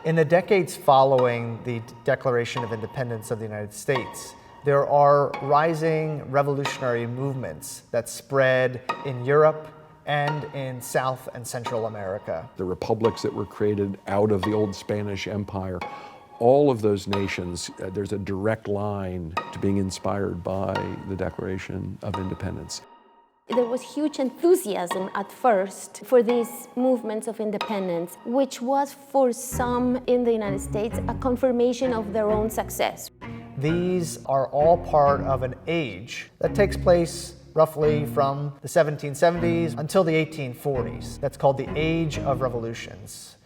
In the decades following the Declaration of Independence of the United States, there are rising revolutionary movements that spread in Europe and in South and Central America. The republics that were created out of the old Spanish Empire, all of those nations, there's a direct line to being inspired by the Declaration of Independence. There was huge enthusiasm at first for these movements of independence, which was for some in the United States a confirmation of their own success. These are all part of an age that takes place roughly from the 1770s until the 1840s. That's called the Age of Revolutions.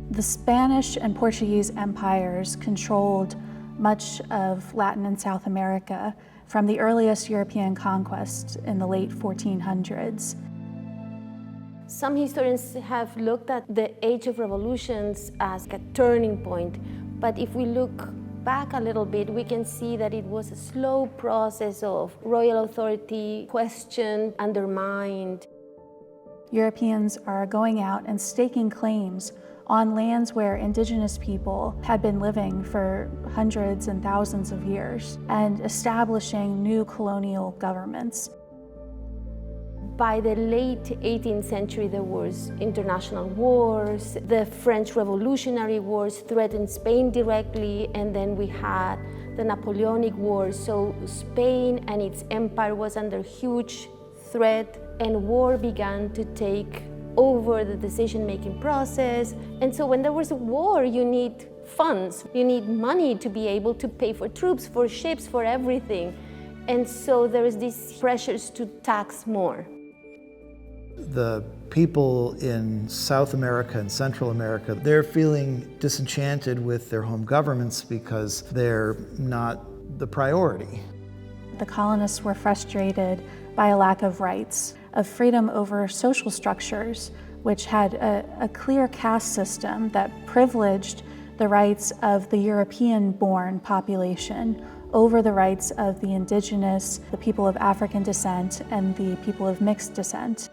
The Spanish and Portuguese empires controlled much of Latin and South America from the earliest European conquest in the late 1400s. Some historians have looked at the Age of Revolutions as a turning point, but if we look back a little bit, we can see that it was a slow process of royal authority questioned, undermined. Europeans are going out and staking claims on lands where indigenous people had been living for hundreds and thousands of years and establishing new colonial governments. By the late 18th century, there was international wars. The French Revolutionary Wars threatened Spain directly, and then we had the Napoleonic Wars. So Spain and its empire was under huge threat, and war began to take over the decision-making process. And so when there was a war, you need funds, you need money to be able to pay for troops, for ships, for everything. And so there is these pressures to tax more. The people in South America and Central America, they're feeling disenchanted with their home governments because they're not the priority. The colonists were frustrated by a lack of rights, of freedom over social structures, which had a clear caste system that privileged the rights of the European-born population over the rights of the indigenous, the people of African descent, and the people of mixed descent.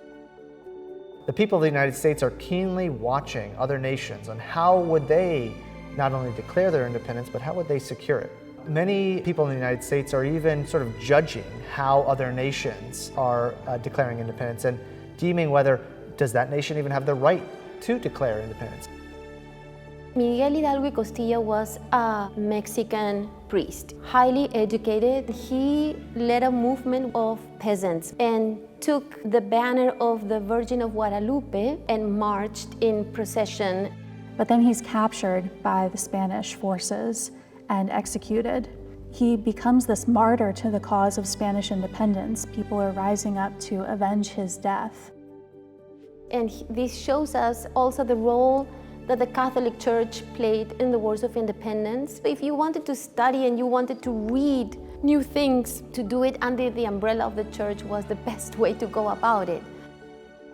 The people of the United States are keenly watching other nations on how would they not only declare their independence, but how would they secure it. Many people in the United States are even sort of judging how other nations are declaring independence and deeming whether does that nation even have the right to declare independence. Miguel Hidalgo y Costilla was a Mexican priest, highly educated. He led a movement of peasants and took the banner of the Virgin of Guadalupe and marched in procession. But then he's captured by the Spanish forces and executed. He becomes this martyr to the cause of Spanish independence. People are rising up to avenge his death. And this shows us also the role that the Catholic Church played in the Wars of Independence. If you wanted to study and you wanted to read new things, to do it under the umbrella of the church was the best way to go about it.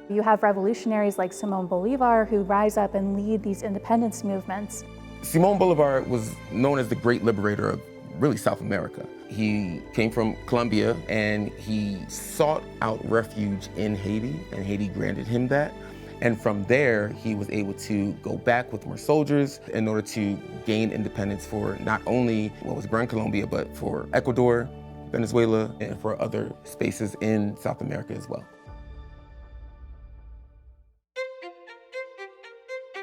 You have revolutionaries like Simón Bolívar who rise up and lead these independence movements. Simón Bolívar was known as the great liberator of really South America. He came from Colombia and he sought out refuge in Haiti, and Haiti granted him that. And from there, he was able to go back with more soldiers in order to gain independence for not only what was Gran Colombia, but for Ecuador, Venezuela, and for other spaces in South America as well.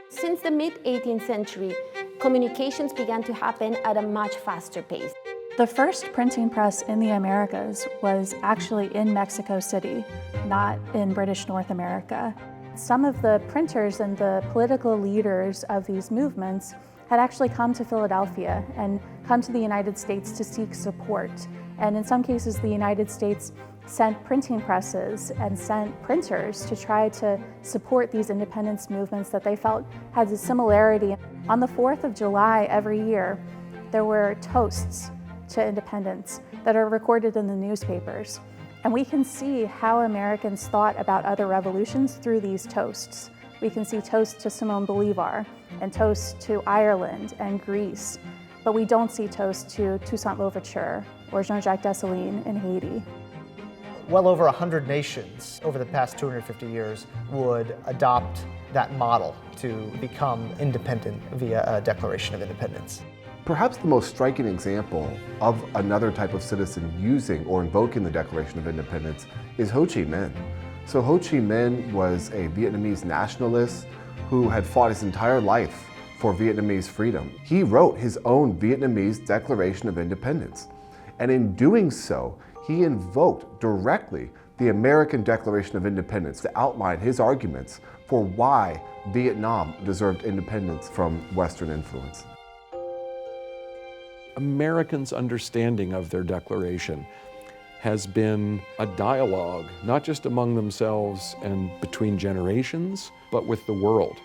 Since the mid-18th century, communications began to happen at a much faster pace. The first printing press in the Americas was actually in Mexico City, not in British North America. Some of the printers and the political leaders of these movements had actually come to Philadelphia and come to the United States to seek support And in some cases, the United States sent printing presses and sent printers to try to support these independence movements that they felt had a similarity. On the 4th of July every year, there were toasts to independence that are recorded in the newspapers. And we can see how Americans thought about other revolutions through these toasts. We can see toasts to Simone Bolivar and toasts to Ireland and Greece, but we don't see toasts to Toussaint Louverture or Jean-Jacques Dessalines in Haiti. Well over 100 nations over the past 250 years would adopt that model to become independent via a Declaration of Independence. Perhaps the most striking example of another type of citizen using or invoking the Declaration of Independence is Ho Chi Minh. So Ho Chi Minh was a Vietnamese nationalist who had fought his entire life for Vietnamese freedom. He wrote his own Vietnamese Declaration of Independence. And in doing so, he invoked directly the American Declaration of Independence to outline his arguments for why Vietnam deserved independence from Western influence. Americans' understanding of their declaration has been a dialogue, not just among themselves and between generations, but with the world.